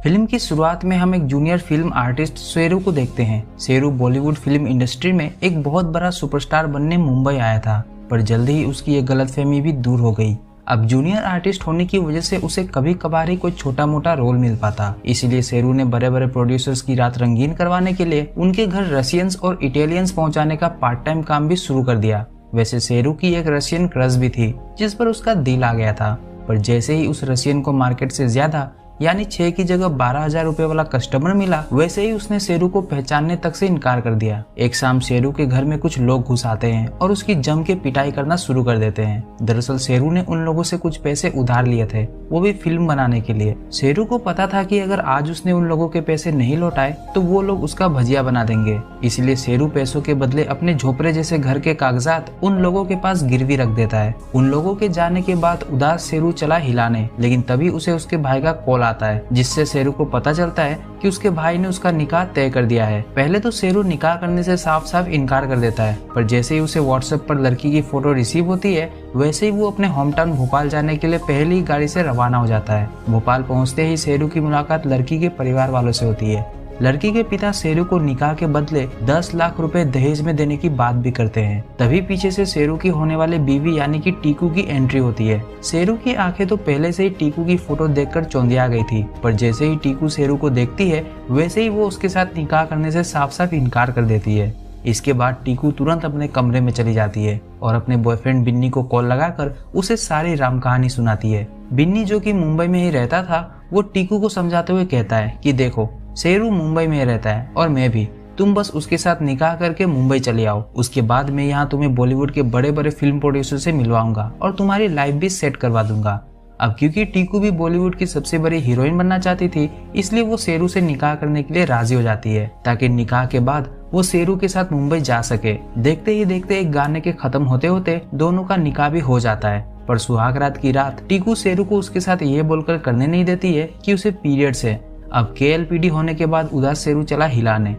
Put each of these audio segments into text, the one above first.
Film की शुरुआत में हम एक जूनियर फिल्म आर्टिस्ट शेरू को देखते हैं। शेरू बॉलीवुड फिल्म इंडस्ट्री में एक बहुत बड़ा सुपरस्टार बनने मुंबई आया था, पर जल्दी ही उसकी ये गलतफहमी भी दूर हो गई। अब जूनियर आर्टिस्ट होने की वजह से उसे कभी कभार ही कोई छोटा मोटा रोल मिल पाता, इसलिए शेरू ने बड़े बड़े प्रोड्यूसर्स की रात रंगीन करवाने के लिए उनके घर रशियंस और इटालियंस पहुंचाने का पार्ट टाइम काम भी शुरू कर दिया। वैसे शेरू की एक रशियन क्रश भी थी जिस पर उसका दिल आ गया था, पर जैसे ही उस रशियन को मार्केट से ज्यादा यानी 6 की जगह 12,000 रुपए वाला कस्टमर मिला, वैसे ही उसने शेरू को पहचानने तक से इनकार कर दिया। एक शाम शेरू के घर में कुछ लोग घुस आते हैं और उसकी जम के पिटाई करना शुरू कर देते हैं। दरअसल शेरू ने उन लोगों से कुछ पैसे उधार लिए थे, वो भी फिल्म बनाने के लिए। शेरू को पता था कि अगर आज उसने उन लोगों के पैसे नहीं लौटाए तो वो लोग उसका भजिया बना देंगे, इसलिए शेरू पैसों के बदले अपने झोपड़े जैसे घर के कागजात उन लोगों के पास गिरवी रख देता है। उन लोगों के जाने के बाद उदास शेरू चला हिलाने, लेकिन तभी उसे उसके भाई का कॉल आता है, जिससे शेरू को पता चलता है कि उसके भाई ने उसका निकाह तय कर दिया है। पहले तो शेरू निकाह करने से साफ साफ इनकार कर देता है, पर जैसे ही उसे व्हाट्सएप पर लड़की की फोटो रिसीव होती है, वैसे ही वो अपने होम टाउन भोपाल जाने के लिए पहली ही गाड़ी से रवाना हो जाता है। भोपाल पहुंचते ही शेरू की मुलाकात लड़की के परिवार वालों से होती है। लड़की के पिता शेरू को निकाह के बदले 10 लाख रुपए दहेज में देने की बात भी करते हैं। तभी पीछे से शेरू की होने वाली बीवी यानी कि टीकू की एंट्री होती है। शेरू की आंखें तो पहले से ही टीकू की फोटो देखकर चौंधिया गई थी, पर जैसे ही टीकू शेरू को देखती है वैसे ही वो उसके साथ निकाह करने से साफ साफ इनकार कर देती है। इसके बाद टीकू तुरंत अपने कमरे में चली जाती है और अपने बॉयफ्रेंड बिन्नी को कॉल लगाकर उसे सारी राम कहानी सुनाती है। बिन्नी, जो कि मुंबई में ही रहता था, वो टीकू को समझाते हुए कहता है कि देखो, शेरू मुंबई में रहता है और मैं भी, तुम बस उसके साथ निकाह करके मुंबई चले आओ। उसके बाद मैं यहाँ तुम्हें बॉलीवुड के बड़े बड़े फिल्म प्रोड्यूसर से मिलवाऊंगा और तुम्हारी लाइफ भी सेट करवा दूंगा। अब क्योंकि टीकू भी बॉलीवुड की सबसे बड़ी हीरोइन बनना चाहती थी, इसलिए वो शेरू से निकाह करने के लिए राजी हो जाती है, ताकि निकाह के बाद वो शेरू के साथ मुंबई जा सके। देखते ही देखते एक गाने के खत्म होते होते दोनों का निकाह भी हो जाता है। पर सुहाग रात की रात टीकू शेरू को उसके साथ ये बोलकर करने नहीं देती है कि उसे पीरियड्स है। अब KLPD होने के बाद उदास शेरू चला हिलाने।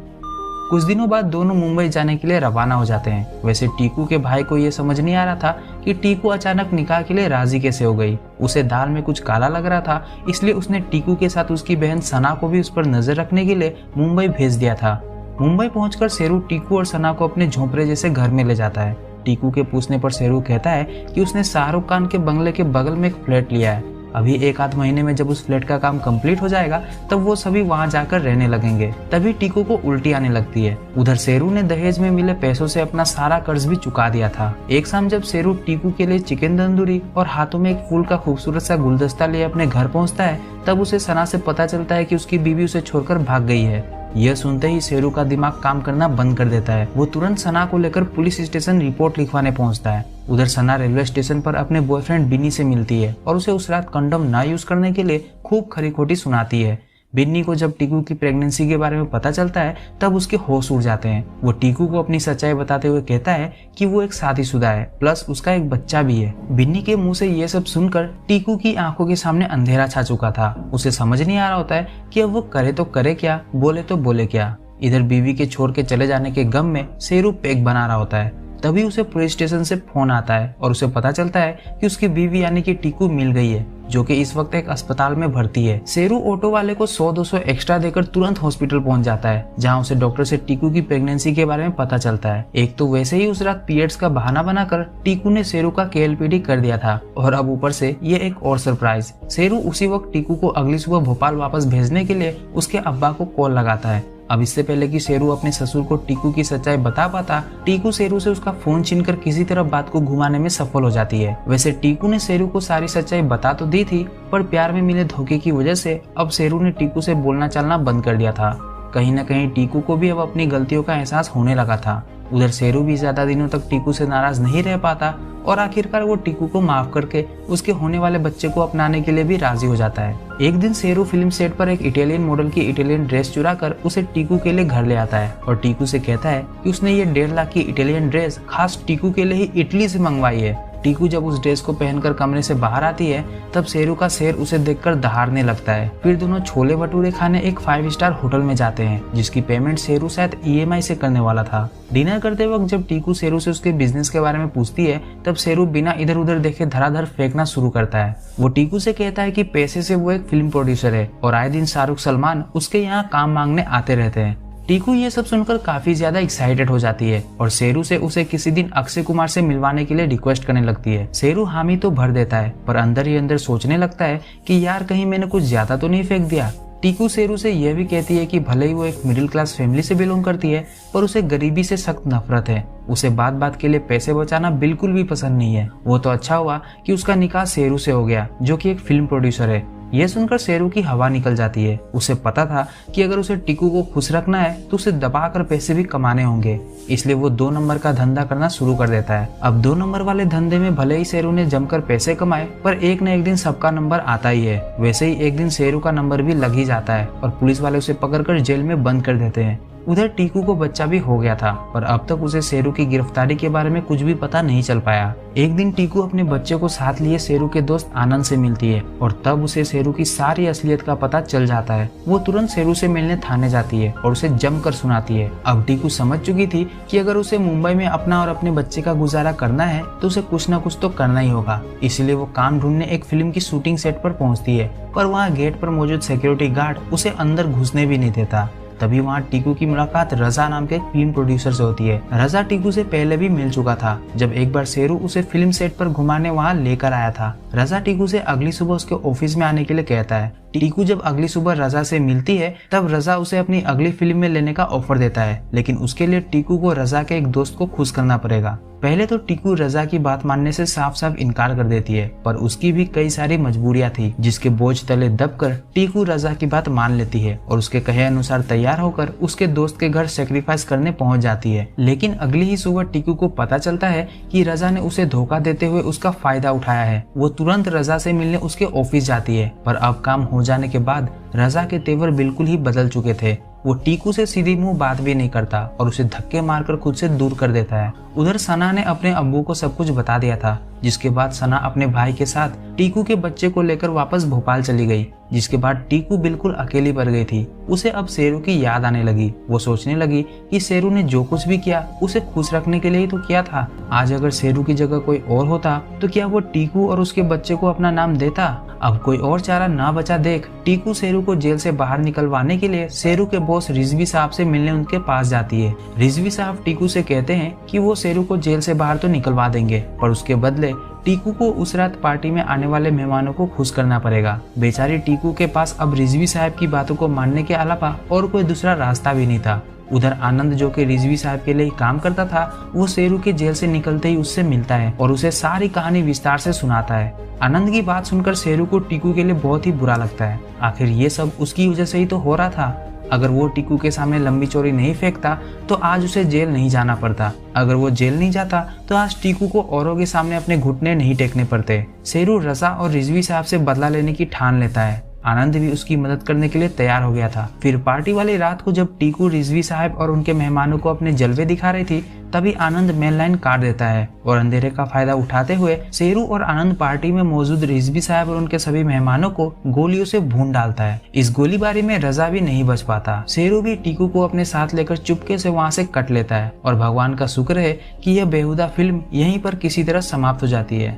कुछ दिनों बाद दोनों मुंबई जाने के लिए रवाना हो जाते हैं। वैसे टीकू के भाई को ये समझ नहीं आ रहा था कि टीकू अचानक निकाह के लिए राजी कैसे हो गई। उसे दाल में कुछ काला लग रहा था, इसलिए उसने टीकू के साथ उसकी बहन सना को भी उस पर नजर रखने के लिए मुंबई भेज दिया था। मुंबई पहुंचकर शेरू टीकू और सना को अपने झोंपड़े जैसे घर में ले जाता है। टीकू के पूछने पर शेरू कहता है कि उसने शाहरुख खान के बंगले के बगल में एक फ्लैट लिया है। अभी 1 आध महीने में जब उस फ्लैट का काम कंप्लीट हो जाएगा तब वो सभी वहां जाकर रहने लगेंगे। तभी टीकू को उल्टी आने लगती है। उधर शेरू ने दहेज में मिले पैसों से अपना सारा कर्ज भी चुका दिया था। एक शाम जब शेरू टीकू के लिए चिकन तंदूरी और हाथों में एक फूल का खूबसूरत सा गुलदस्ता लिए अपने घर पहुंचता है, तब उसे सना से पता चलता है कि उसकी बीवी उसे छोड़कर भाग गई है। यह सुनते ही शेरू का दिमाग काम करना बंद कर देता है। वो तुरंत सना को लेकर पुलिस स्टेशन रिपोर्ट लिखवाने पहुंचता है। उधर सना रेलवे स्टेशन पर अपने बॉयफ्रेंड बिन्नी से मिलती है और उसे उस रात कंडोम ना यूज करने के लिए खूब खरी खोटी सुनाती है। बिन्नी को जब टीकू की प्रेगनेंसी के बारे में पता चलता है तब उसके होश उड़ जाते हैं। वो टीकू को अपनी सच्चाई बताते हुए कहता है कि वो एक शादीशुदा है, प्लस उसका एक बच्चा भी है। बिन्नी के मुंह से ये सब सुनकर टीकू की आंखों के सामने अंधेरा छा चुका था। उसे समझ नहीं आ रहा होता है कि अब वो करे तो करे क्या, बोले तो बोले क्या। इधर बीवी के छोड़ के चले जाने के गम में शेरू पैक बना रहा होता है। तभी उसे पुलिस स्टेशन से फोन आता है और उसे पता चलता है कि उसकी बीवी यानी कि टीकू मिल गई है, जो कि इस वक्त एक अस्पताल में भर्ती है। शेरू ऑटो वाले को 100-200 एक्स्ट्रा देकर तुरंत हॉस्पिटल पहुंच जाता है, जहां उसे डॉक्टर से टीकू की प्रेगनेंसी के बारे में पता चलता है। एक तो वैसे ही उस रात पीरियड्स का बहाना बनाकर टीकू ने शेरू का KLPD कर दिया था, और अब ऊपर से ये एक और सरप्राइज। शेरू उसी वक्त टीकू को अगली सुबह भोपाल वापस भेजने के लिए उसके अब्बा को कॉल लगाता है। अब इससे पहले कि शेरू अपने ससुर को टीकू की सच्चाई बता पाता, टीकू शेरू से उसका फोन छीनकर किसी तरह बात को घुमाने में सफल हो जाती है। वैसे टीकू ने शेरू को सारी सच्चाई बता तो दी थी, पर प्यार में मिले धोखे की वजह से अब शेरू ने टीकू से बोलना चालना बंद कर दिया था। कहीं न कहीं टीकू को भी अब अपनी गलतियों का एहसास होने लगा था। उधर शेरू भी ज्यादा दिनों तक टीकू से नाराज नहीं रह पाता और आखिरकार वो टीकू को माफ करके उसके होने वाले बच्चे को अपनाने के लिए भी राजी हो जाता है। एक दिन शेरू फिल्म सेट पर एक इटालियन मॉडल की इटालियन ड्रेस चुरा कर उसे टीकू के लिए घर ले आता है और टीकू से कहता है कि उसने ये 1.5 लाख की इटालियन ड्रेस खास टीकू के लिए ही इटली से मंगवाई है। टीकू जब उस ड्रेस को पहनकर कमरे से बाहर आती है तब शेरू का शेर उसे देखकर दहाड़ने लगता है। फिर दोनों छोले भटूरे खाने एक 5 स्टार होटल में जाते हैं, जिसकी पेमेंट शेरू शायद EMI से करने वाला था। डिनर करते वक्त जब टीकू शेरू से उसके बिजनेस के बारे में पूछती है तब शेरू बिना इधर उधर देखे धड़ाधड़ फेंकना शुरू करता है। वो टीकू से कहता है कि पैसे से वो एक फिल्म प्रोड्यूसर है और आए दिन शाहरुख सलमान उसके यहाँ काम मांगने आते रहते हैं। टीकू ये सब सुनकर काफी ज्यादा एक्साइटेड हो जाती है और शेरू से उसे किसी दिन अक्षय कुमार से मिलवाने के लिए रिक्वेस्ट करने लगती है। शेरू हामी तो भर देता है पर अंदर ही अंदर सोचने लगता है कि यार कहीं मैंने कुछ ज्यादा तो नहीं फेंक दिया। टीकू शेरू से यह भी कहती है कि भले ही वो एक मिडिल क्लास फैमिली से बिलोंग करती है पर उसे गरीबी से सख्त नफरत है। उसे बात बात के लिए पैसे बचाना बिल्कुल भी पसंद नहीं है। वो तो अच्छा हुआ कि उसका निकाह शेरू से हो गया जो कि एक फिल्म प्रोड्यूसर है। यह सुनकर शेरू की हवा निकल जाती है। उसे पता था कि अगर उसे टीकू को खुश रखना है तो उसे दबाकर पैसे भी कमाने होंगे, इसलिए वो 2 नंबर का धंधा करना शुरू कर देता है। अब 2 नंबर वाले धंधे में भले ही शेरू ने जमकर पैसे कमाए पर एक न एक दिन सबका नंबर आता ही है। वैसे ही एक दिन शेरू का नंबर भी लग ही जाता है और पुलिस वाले उसे पकड़कर जेल में बंद कर देते हैं। उधर टीकू को बच्चा भी हो गया था पर अब तक उसे शेरू की गिरफ्तारी के बारे में कुछ भी पता नहीं चल पाया। एक दिन टीकू अपने बच्चे को साथ लिए शेरू के दोस्त आनंद से मिलती है और तब उसे शेरू की सारी असलियत का पता चल जाता है। वो तुरंत शेरू से मिलने थाने जाती है और उसे जमकर सुनाती है। अब टीकू समझ चुकी थी कि अगर उसे मुंबई में अपना और अपने बच्चे का गुजारा करना है तो उसे कुछ न कुछ तो करना ही होगा। इसलिए वो काम ढूंढने एक फिल्म की शूटिंग सेट पर पहुंचती है पर वहाँ गेट पर मौजूद सिक्योरिटी गार्ड उसे अंदर घुसने भी नहीं देता। तभी वहाँ टीकू की मुलाकात रजा नाम के फिल्म प्रोड्यूसर से होती है। रजा टीकू से पहले भी मिल चुका था जब एक बार शेरू उसे फिल्म सेट पर घुमाने वहाँ लेकर आया था। रजा टीकू से अगली सुबह उसके ऑफिस में आने के लिए कहता है। टीकू जब अगली सुबह रजा से मिलती है तब रजा उसे अपनी अगली फिल्म में लेने का ऑफर देता है, लेकिन उसके लिए टीकू को रजा के एक दोस्त को खुश करना पड़ेगा। पहले तो टीकू रजा की बात मानने से साफ साफ इनकार कर देती है पर उसकी भी कई सारी मजबूरियां थी जिसके बोझ तले दबकर टीकू रजा की बात मान लेती है और उसके कहे अनुसार तैयार होकर उसके दोस्त के घर सेक्रीफाइस करने पहुंच जाती है। लेकिन अगली ही सुबह टीकू को पता चलता है कि रजा ने उसे धोखा देते हुए उसका फायदा उठाया है। वो तुरंत रजा से मिलने उसके ऑफिस जाती है पर अब काम हो जाने के बाद रजा के तेवर बिल्कुल ही बदल चुके थे। वो टीकू से सीधी मुंह बात भी नहीं करता और उसे धक्के मारकर खुद से दूर कर देता है। उधर सना ने अपने अब्बू को सब कुछ बता दिया था, जिसके बाद सना अपने भाई के साथ टीकू के बच्चे को लेकर वापस भोपाल चली गई। जिसके बाद टीकू बिल्कुल अकेली पड़ गई थी। उसे अब शेरू की याद आने लगी। वो सोचने लगी कि शेरू ने जो कुछ भी किया उसे खुश रखने के लिए ही तो किया था। आज अगर शेरू की जगह कोई और होता तो क्या वो टीकू और उसके बच्चे को अपना नाम देता? अब कोई और चारा ना बचा देख टीकू शेरू को जेल से बाहर निकलवाने के लिए शेरू के बॉस रिजवी साहब से मिलने उनके पास जाती है। रिजवी साहब टीकू से कहते हैं कि वो शेरू को जेल से बाहर तो निकलवा देंगे पर उसके बदले टीकू को उस रात पार्टी में आने वाले मेहमानों को खुश करना पड़ेगा। बेचारी टीकू के पास अब रिजवी साहब की बातों को मानने के अलावा और कोई दूसरा रास्ता भी नहीं था। उधर आनंद जो कि रिजवी साहब के लिए काम करता था, वो शेरू के जेल से निकलते ही उससे मिलता है और उसे सारी कहानी विस्तार से सुनाता है। आनंद की बात सुनकर शेरू को टीकू के लिए बहुत ही बुरा लगता है। आखिर ये सब उसकी वजह से ही तो हो रहा था। अगर वो टीकू के सामने लंबी चौड़ी नहीं फेंकता तो आज उसे जेल नहीं जाना पड़ता। अगर वो जेल नहीं जाता तो आज टीकू को औरों के सामने अपने घुटने नहीं टेकने पड़ते। शेरू रजा और रिजवी साहब से बदला लेने की ठान लेता है। आनंद भी उसकी मदद करने के लिए तैयार हो गया था। फिर पार्टी वाली रात को जब टीकू रिजवी साहब और उनके मेहमानों को अपने जलवे दिखा रही थी तभी आनंद मेन लाइन काट देता है और अंधेरे का फायदा उठाते हुए शेरू और आनंद पार्टी में मौजूद रिजवी साहब और उनके सभी मेहमानों को गोलियों से भून डालता है। इस गोलीबारी में रजा भी नहीं बच पाता। शेरू भी टीकू को अपने साथ लेकर चुपके से वहाँ से कट लेता है और भगवान का शुक्र है कि यह बेहुदा फिल्म यहीं पर किसी तरह समाप्त हो जाती है।